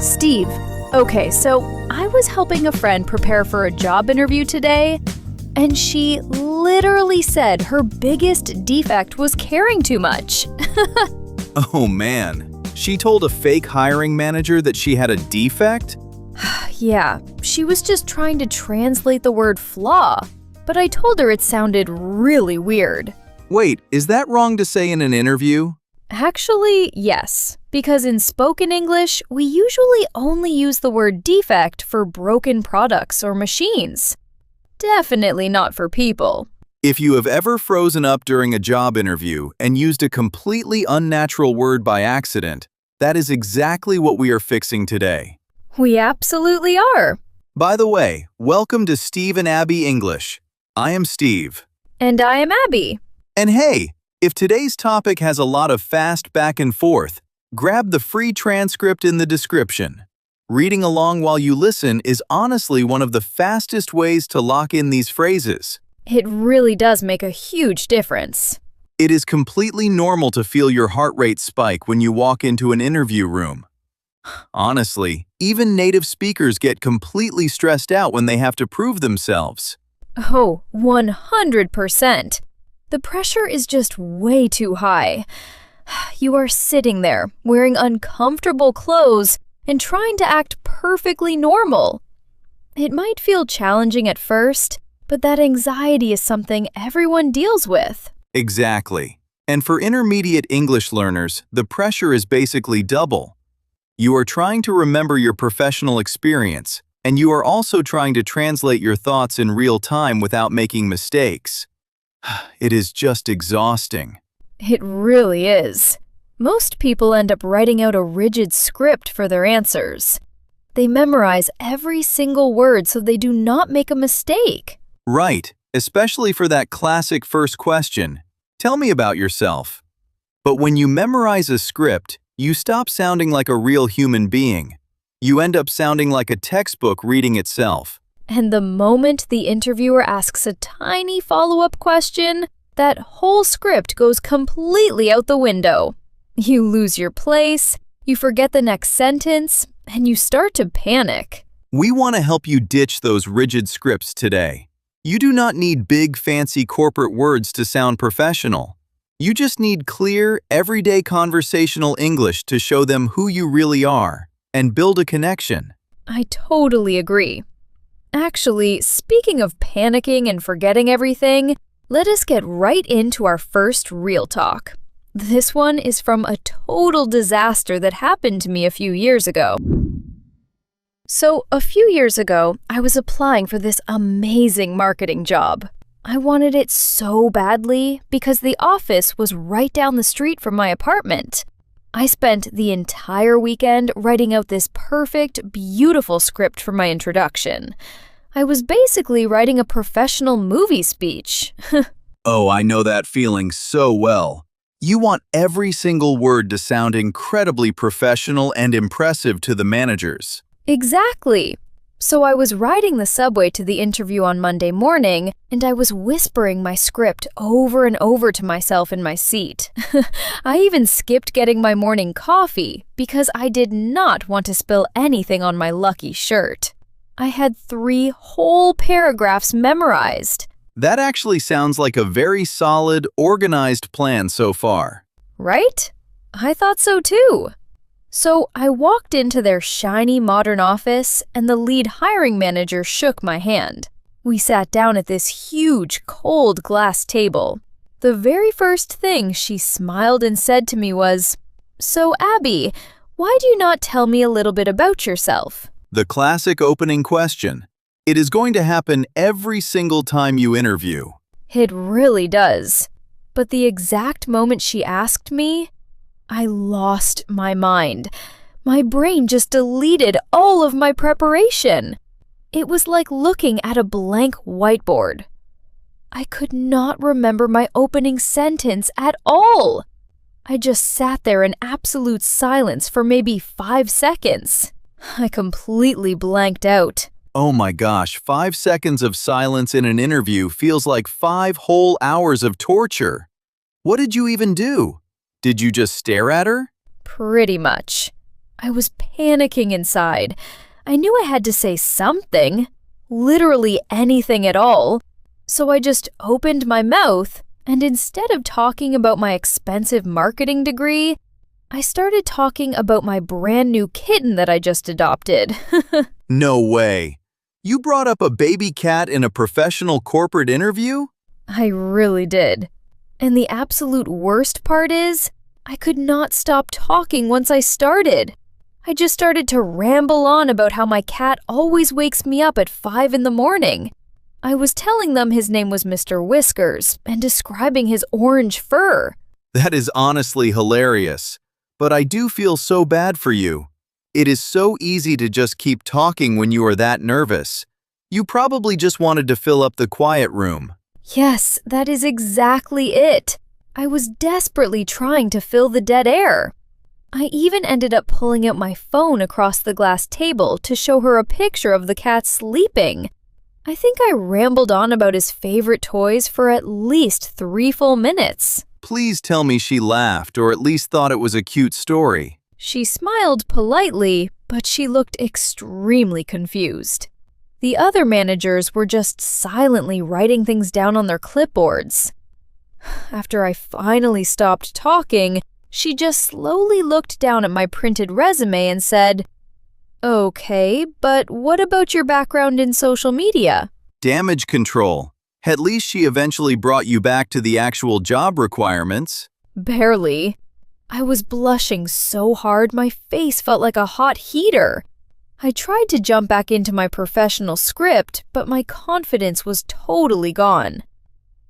Steve, okay, so I was helping a friend prepare for a job interview today, and she literally said her biggest defect was caring too much. Oh man, she told a fake hiring manager that she had a defect? Yeah, she was just trying to translate the word flaw, but I told her it sounded really weird. Wait, is that wrong to say in an interview? Actually, yes, because in spoken English, we usually only use the word defect for broken products or machines. Definitely not for people. If you have ever frozen up during a job interview and used a completely unnatural word by accident, that is exactly what we are fixing today. We absolutely are. By the way, welcome to Steve and Abby English. I am Steve. And I am Abby. And hey, if today's topic has a lot of fast back and forth, grab the free transcript in the description. Reading along while you listen is honestly one of the fastest ways to lock in these phrases. It really does make a huge difference. It is completely normal to feel your heart rate spike when you walk into an interview room. Honestly, even native speakers get completely stressed out when they have to prove themselves. Oh, 100%. The pressure is just way too high. You are sitting there, wearing uncomfortable clothes and trying to act perfectly normal. It might feel challenging at first, but that anxiety is something everyone deals with. Exactly. And for intermediate English learners, the pressure is basically double. You are trying to remember your professional experience, and you are also trying to translate your thoughts in real time without making mistakes. It is just exhausting. It really is. Most people end up writing out a rigid script for their answers. They memorize every single word so they do not make a mistake. Right, especially for that classic first question, tell me about yourself. But when you memorize a script, you stop sounding like a real human being. You end up sounding like a textbook reading itself. And the moment the interviewer asks a tiny follow-up question, that whole script goes completely out the window. You lose your place, you forget the next sentence, and you start to panic. We want to help you ditch those rigid scripts today. You do not need big, fancy corporate words to sound professional. You just need clear, everyday conversational English to show them who you really are and build a connection. I totally agree. Actually, speaking of panicking and forgetting everything, let us get right into our first real talk. This one is from a total disaster that happened to me a few years ago. So, a few years ago, I was applying for this amazing marketing job. I wanted it so badly because the office was right down the street from my apartment. I spent the entire weekend writing out this perfect, beautiful script for my introduction. I was basically writing a professional movie speech. Oh, I know that feeling so well. You want every single word to sound incredibly professional and impressive to the managers. Exactly. So I was riding the subway to the interview on Monday morning, and I was whispering my script over and over to myself in my seat. I even skipped getting my morning coffee because I did not want to spill anything on my lucky shirt. I had 3 whole paragraphs memorized. That actually sounds like a very solid, organized plan so far. Right? I thought so too. So I walked into their shiny modern office, and the lead hiring manager shook my hand. We sat down at this huge, cold glass table. The very first thing she smiled and said to me was, "So, Abby, why do you not tell me a little bit about yourself?" The classic opening question. It is going to happen every single time you interview. It really does. But the exact moment she asked me, I lost my mind. My brain just deleted all of my preparation. It was like looking at a blank whiteboard. I could not remember my opening sentence at all. I just sat there in absolute silence for maybe 5 seconds. I completely blanked out. Oh my gosh, 5 seconds of silence in an interview feels like 5 whole hours of torture. What did you even do? Did you just stare at her? Pretty much. I was panicking inside. I knew I had to say something, literally anything at all. So I just opened my mouth, and instead of talking about my expensive marketing degree, I started talking about my brand new kitten that I just adopted. No way. You brought up a baby cat in a professional corporate interview? I really did. And the absolute worst part is, I could not stop talking once I started. I just started to ramble on about how my cat always wakes me up at 5 in the morning. I was telling them his name was Mr. Whiskers and describing his orange fur. That is honestly hilarious. But I do feel so bad for you. It is so easy to just keep talking when you are that nervous. You probably just wanted to fill up the quiet room. Yes, that is exactly it. I was desperately trying to fill the dead air. I even ended up pulling out my phone across the glass table to show her a picture of the cat sleeping. I think I rambled on about his favorite toys for at least 3 full minutes. Please tell me she laughed or at least thought it was a cute story. She smiled politely, but she looked extremely confused. The other managers were just silently writing things down on their clipboards. After I finally stopped talking, she just slowly looked down at my printed resume and said, "Okay, but what about your background in social media?" Damage control. At least she eventually brought you back to the actual job requirements. Barely. I was blushing so hard my face felt like a hot heater. I tried to jump back into my professional script, but my confidence was totally gone.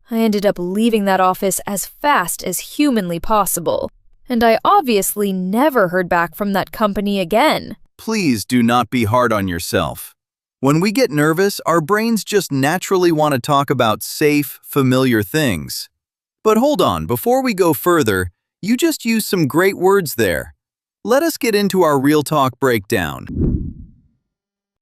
I ended up leaving that office as fast as humanly possible, and I obviously never heard back from that company again. Please do not be hard on yourself. When we get nervous, our brains just naturally want to talk about safe, familiar things. But hold on, before we go further, you just used some great words there. Let us get into our real talk breakdown.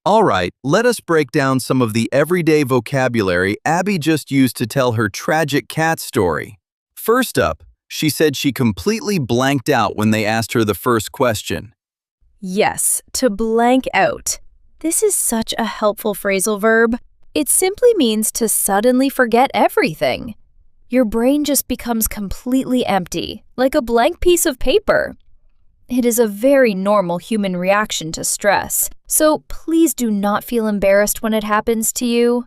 All right, let us break down some of the everyday vocabulary Abby just used to tell her tragic cat story. First up, she said she completely blanked out when they asked her the first question. Yes, to blank out. This is such a helpful phrasal verb. It simply means to suddenly forget everything. Your brain just becomes completely empty, like a blank piece of paper. It is a very normal human reaction to stress, so please do not feel embarrassed when it happens to you.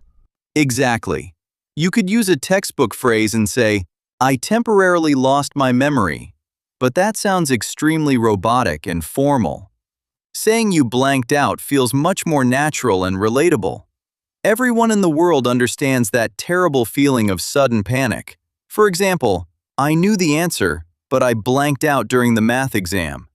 Exactly. You could use a textbook phrase and say, "I temporarily lost my memory," but that sounds extremely robotic and formal. Saying you blanked out feels much more natural and relatable. Everyone in the world understands that terrible feeling of sudden panic. For example, I knew the answer, but I blanked out during the math exam.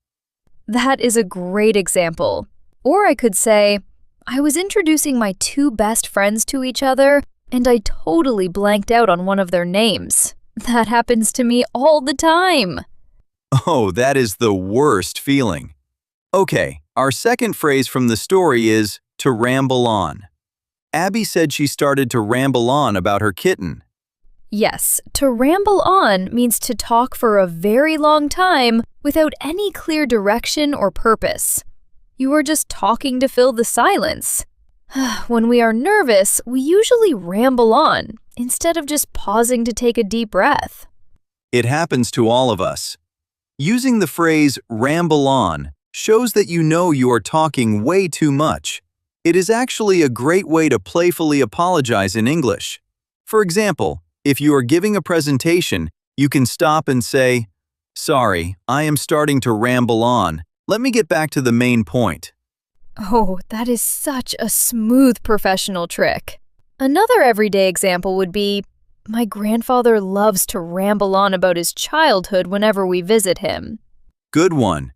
That is a great example. Or I could say, I was introducing my 2 best friends to each other, and I totally blanked out on one of their names. That happens to me all the time. Oh, that is the worst feeling. Okay, our second phrase from the story is to ramble on. Abby said she started to ramble on about her kitten. Yes, to ramble on means to talk for a very long time without any clear direction or purpose. You are just talking to fill the silence. When we are nervous, we usually ramble on instead of just pausing to take a deep breath. It happens to all of us. Using the phrase ramble on shows that you know you are talking way too much. It is actually a great way to playfully apologize in English. For example, if you are giving a presentation, you can stop and say, "Sorry, I am starting to ramble on. Let me get back to the main point." Oh, that is such a smooth professional trick. Another everyday example would be, my grandfather loves to ramble on about his childhood whenever we visit him. Good one.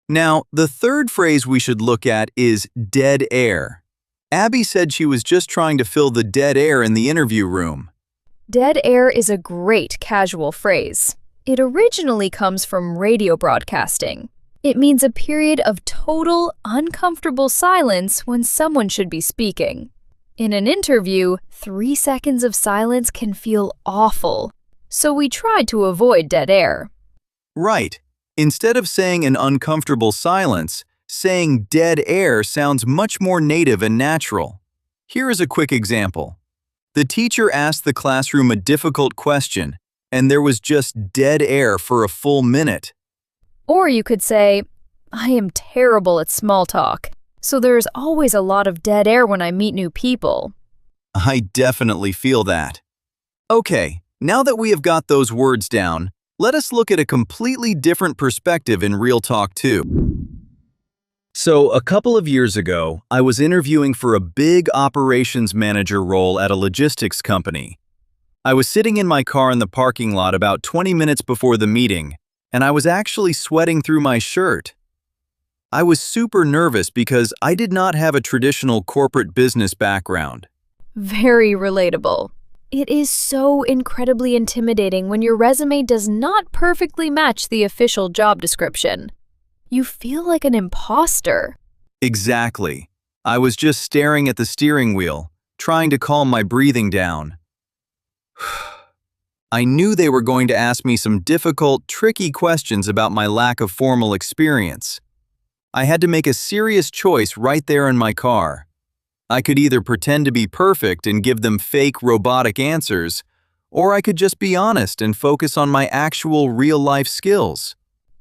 Now, the third phrase we should look at is dead air. Abby said she was just trying to fill the dead air in the interview room. Dead air is a great casual phrase. It originally comes from radio broadcasting. It means a period of total, uncomfortable silence when someone should be speaking. In an interview, 3 seconds of silence can feel awful, so we try to avoid dead air. Right. Instead of saying an uncomfortable silence, saying dead air sounds much more native and natural. Here is a quick example. The teacher asked the classroom a difficult question, and there was just dead air for a full minute. Or you could say, I am terrible at small talk, so there's always a lot of dead air when I meet new people. I definitely feel that. Okay, now that we have got those words down, let us look at a completely different perspective in real talk too. So, a couple of years ago, I was interviewing for a big operations manager role at a logistics company. I was sitting in my car in the parking lot about 20 minutes before the meeting, and I was actually sweating through my shirt. I was super nervous because I did not have a traditional corporate business background. Very relatable. It is so incredibly intimidating when your resume does not perfectly match the official job description. You feel like an imposter. Exactly. I was just staring at the steering wheel, trying to calm my breathing down. I knew they were going to ask me some difficult, tricky questions about my lack of formal experience. I had to make a serious choice right there in my car. I could either pretend to be perfect and give them fake, robotic answers, or I could just be honest and focus on my actual real-life skills.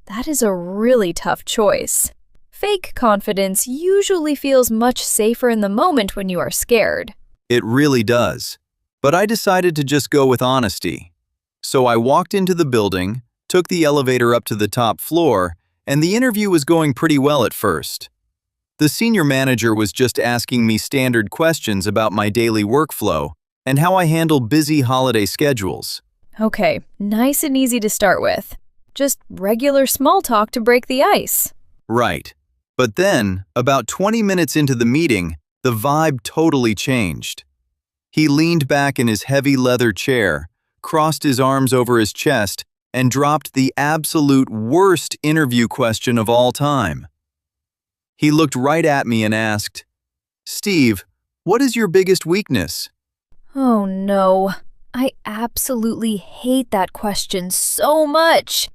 That is a really tough choice. Fake confidence usually feels much safer in the moment when you are scared. It really does. But I decided to just go with honesty. So I walked into the building, took the elevator up to the top floor, and the interview was going pretty well at first. The senior manager was just asking me standard questions about my daily workflow and how I handle busy holiday schedules. Okay, nice and easy to start with. Just regular small talk to break the ice. Right. But then, about 20 minutes into the meeting, the vibe totally changed. He leaned back in his heavy leather chair, crossed his arms over his chest, and dropped the absolute worst interview question of all time. He looked right at me and asked, "Steve, what is your biggest weakness?" Oh no, I absolutely hate that question so much.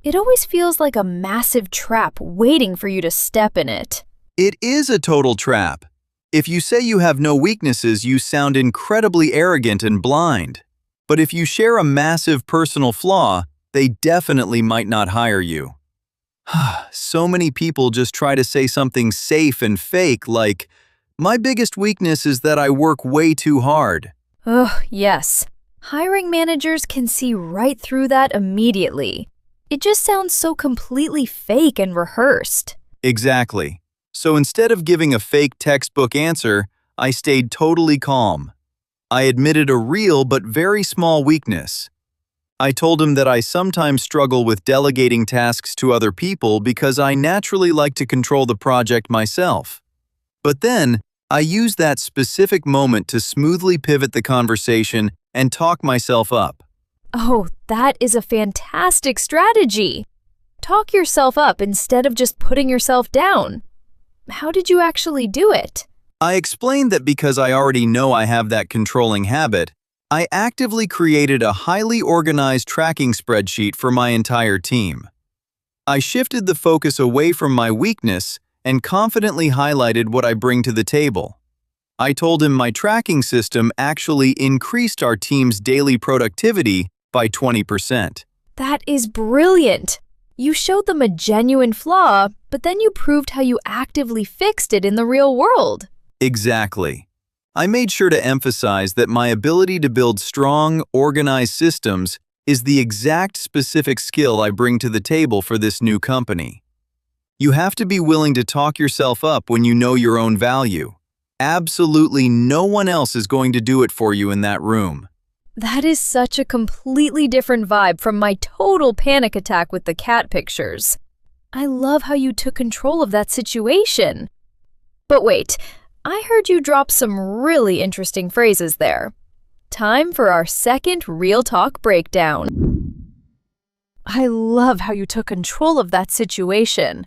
It always feels like a massive trap waiting for you to step in it. It is a total trap. If you say you have no weaknesses, you sound incredibly arrogant and blind. But if you share a massive personal flaw, they definitely might not hire you. So many people just try to say something safe and fake like, "My biggest weakness is that I work way too hard." Ugh, yes. Hiring managers can see right through that immediately. It just sounds so completely fake and rehearsed. Exactly. So instead of giving a fake textbook answer, I stayed totally calm. I admitted a real but very small weakness. I told him that I sometimes struggle with delegating tasks to other people because I naturally like to control the project myself. But then, I used that specific moment to smoothly pivot the conversation and talk myself up. Oh, that is a fantastic strategy. Talk yourself up instead of just putting yourself down. How did you actually do it? I explained that because I already know I have that controlling habit, I actively created a highly organized tracking spreadsheet for my entire team. I shifted the focus away from my weakness and confidently highlighted what I bring to the table. I told him my tracking system actually increased our team's daily productivity by 20%. That is brilliant. You showed them a genuine flaw, but then you proved how you actively fixed it in the real world. Exactly. I made sure to emphasize that my ability to build strong, organized systems is the exact specific skill I bring to the table for this new company. You have to be willing to talk yourself up when you know your own value. Absolutely no one else is going to do it for you in that room. That is such a completely different vibe from my total panic attack with the cat pictures. I love how you took control of that situation. But wait, I heard you drop some really interesting phrases there. Time for our second Real Talk breakdown. I love how you took control of that situation.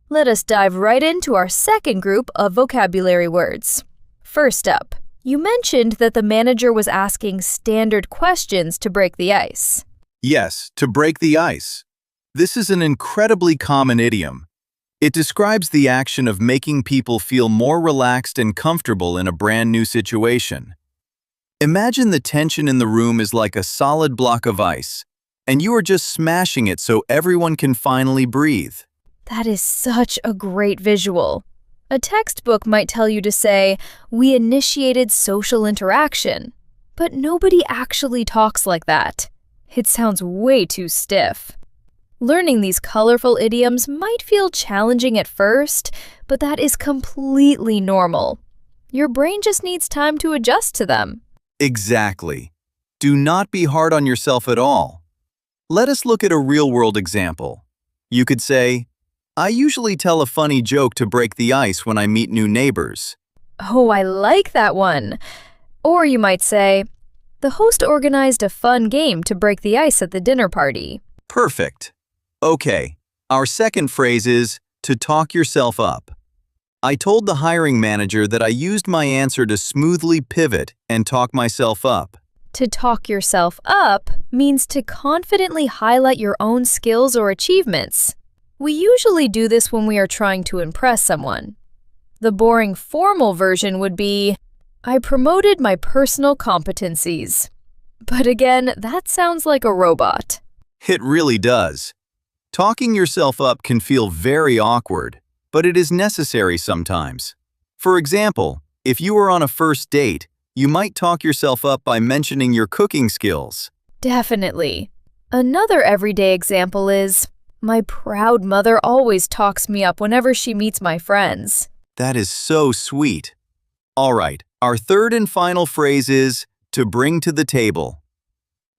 Let us dive right into our second group of vocabulary words. First up, you mentioned that the manager was asking standard questions to break the ice. Yes, to break the ice. This is an incredibly common idiom. It describes the action of making people feel more relaxed and comfortable in a brand new situation. Imagine the tension in the room is like a solid block of ice, and you are just smashing it so everyone can finally breathe. That is such a great visual. A textbook might tell you to say, "We initiated social interaction," but nobody actually talks like that. It sounds way too stiff. Learning these colorful idioms might feel challenging at first, but that is completely normal. Your brain just needs time to adjust to them. Exactly. Do not be hard on yourself at all. Let us look at a real-world example. You could say, "I usually tell a funny joke to break the ice when I meet new neighbors." Oh, I like that one. Or you might say, "The host organized a fun game to break the ice at the dinner party." Perfect. Okay, our second phrase is to talk yourself up. I told the hiring manager that I used my answer to smoothly pivot and talk myself up. To talk yourself up means to confidently highlight your own skills or achievements. We usually do this when we are trying to impress someone. The boring formal version would be, "I promoted my personal competencies." But again, that sounds like a robot. It really does. Talking yourself up can feel very awkward, but it is necessary sometimes. For example, if you are on a first date, you might talk yourself up by mentioning your cooking skills. Definitely. Another everyday example is, "My proud mother always talks me up whenever she meets my friends." That is so sweet. All right, our third and final phrase is to bring to the table.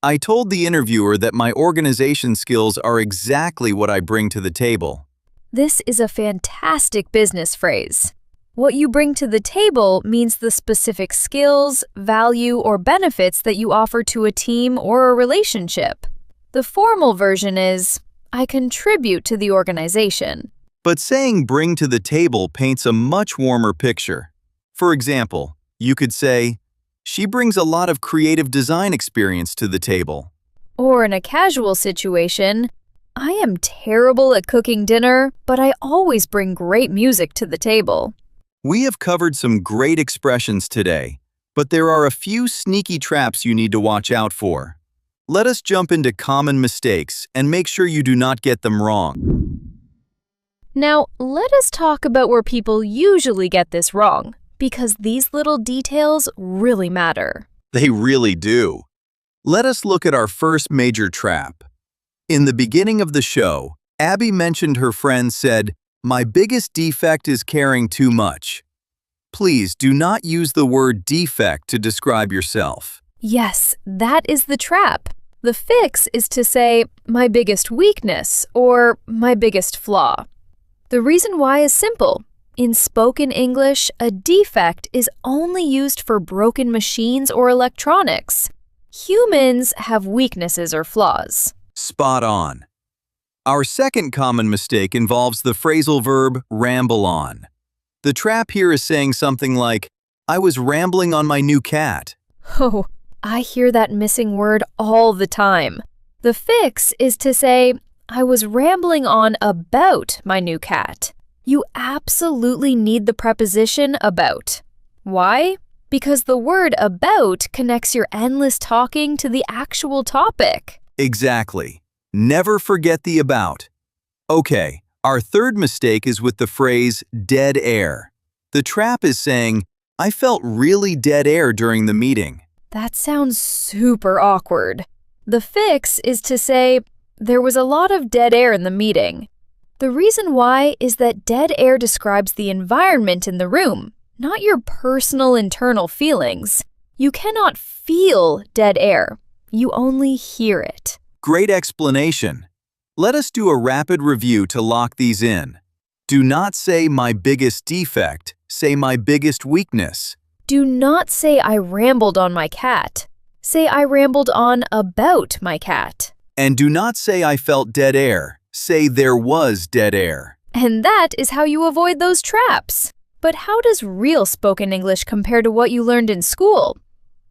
I told the interviewer that my organization skills are exactly what I bring to the table. This is a fantastic business phrase. What you bring to the table means the specific skills, value, or benefits that you offer to a team or a relationship. The formal version is, "I contribute to the organization." But saying bring to the table paints a much warmer picture. For example, you could say, "She brings a lot of creative design experience to the table." Or in a casual situation, "I am terrible at cooking dinner, but I always bring great music to the table." We have covered some great expressions today, but there are a few sneaky traps you need to watch out for. Let us jump into common mistakes and make sure you do not get them wrong. Now, let us talk about where people usually get this wrong, because these little details really matter. They really do. Let us look at our first major trap. In the beginning of the show, Abby mentioned her friend said, "My biggest defect is caring too much." Please do not use the word defect to describe yourself. Yes, that is the trap. The fix is to say, "My biggest weakness," or "my biggest flaw." The reason why is simple. In spoken English, a defect is only used for broken machines or electronics. Humans have weaknesses or flaws. Spot on. Our second common mistake involves the phrasal verb ramble on. The trap here is saying something like, "I was rambling on my new cat." Oh, I hear that missing word all the time. The fix is to say, "I was rambling on about my new cat." You absolutely need the preposition about. Why? Because the word about connects your endless talking to the actual topic. Exactly. Never forget the about. Okay, our third mistake is with the phrase dead air. The trap is saying, "I felt really dead air during the meeting." That sounds super awkward. The fix is to say, "There was a lot of dead air in the meeting." The reason why is that dead air describes the environment in the room, not your personal internal feelings. You cannot feel dead air. You only hear it. Great explanation. Let us do a rapid review to lock these in. Do not say "my biggest defect," say "my biggest weakness." Do not say "I rambled on my cat." Say "I rambled on about my cat." And do not say "I felt dead air." Say "there was dead air." And that is how you avoid those traps. But how does real spoken English compare to what you learned in school?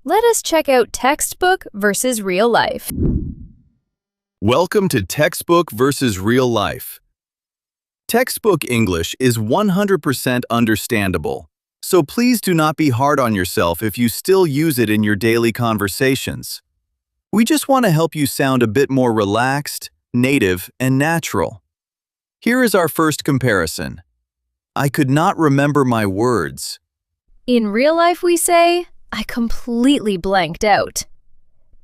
Let us check out textbook versus real life. Welcome to Textbook versus Real Life. Textbook English is 100% understandable, so please do not be hard on yourself if you still use it in your daily conversations. We just want to help you sound a bit more relaxed, native, and natural. Here is our first comparison. I could not remember my words. In real life, we say, I completely blanked out.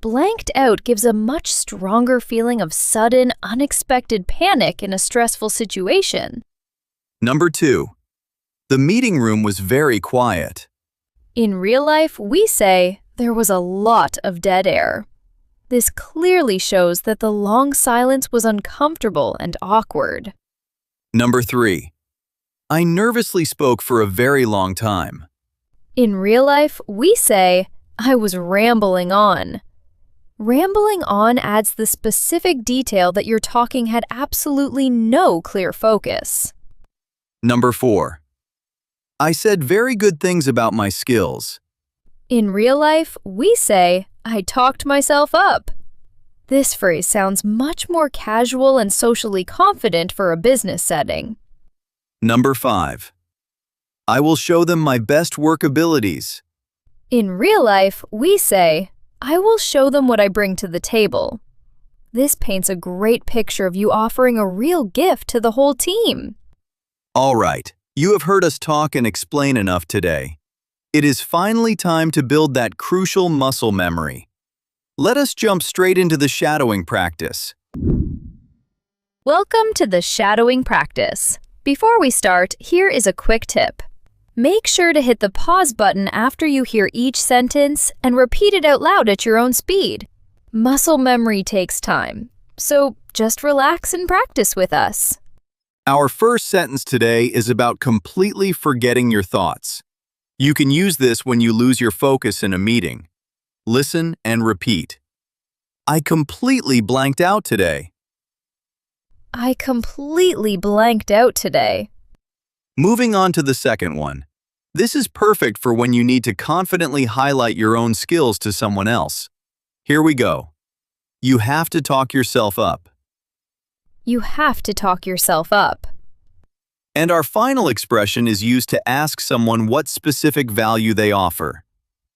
Blanked out gives a much stronger feeling of sudden, unexpected panic in a stressful situation. Number 2. The meeting room was very quiet. In real life, we say, there was a lot of dead air. This clearly shows that the long silence was uncomfortable and awkward. Number 3. I nervously spoke for a very long time. In real life, we say, I was rambling on. Rambling on adds the specific detail that your talking had absolutely no clear focus. Number 4. I said very good things about my skills. In real life, we say, I talked myself up. This phrase sounds much more casual and socially confident for a business setting. Number 5. I will show them my best work abilities. In real life, we say, I will show them what I bring to the table. This paints a great picture of you offering a real gift to the whole team. All right, you have heard us talk and explain enough today. It is finally time to build that crucial muscle memory. Let us jump straight into the shadowing practice. Welcome to the shadowing practice. Before we start, here is a quick tip. Make sure to hit the pause button after you hear each sentence and repeat it out loud at your own speed. Muscle memory takes time, so just relax and practice with us. Our first sentence today is about completely forgetting your thoughts. You can use this when you lose your focus in a meeting. Listen and repeat. I completely blanked out today. I completely blanked out today. Moving on to the second one. This is perfect for when you need to confidently highlight your own skills to someone else. Here we go. You have to talk yourself up. You have to talk yourself up. And our final expression is used to ask someone what specific value they offer.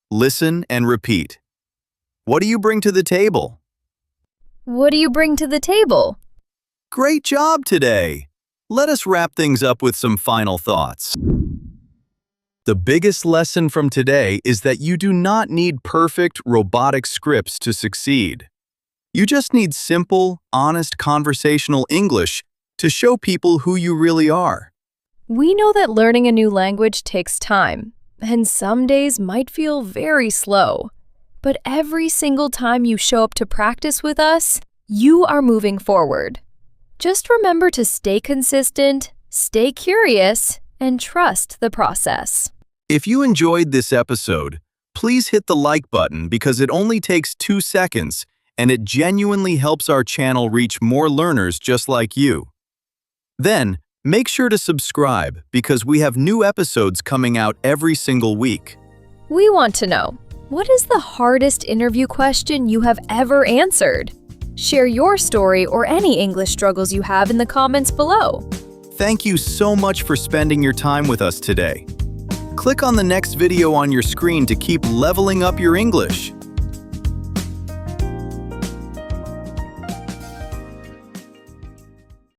Listen and repeat. What do you bring to the table? What do you bring to the table? Great job today! Let us wrap things up with some final thoughts. The biggest lesson from today is that you do not need perfect, robotic scripts to succeed. You just need simple, honest conversational English to show people who you really are. We know that learning a new language takes time, and some days might feel very slow. But every single time you show up to practice with us, you are moving forward. Just remember to stay consistent, stay curious, and trust the process. If you enjoyed this episode, please hit the like button because it only takes 2 seconds and it genuinely helps our channel reach more learners just like you. Then, make sure to subscribe because we have new episodes coming out every single week. We want to know, what is the hardest interview question you have ever answered? Share your story or any English struggles you have in the comments below. Thank you so much for spending your time with us today. Click on the next video on your screen to keep leveling up your English.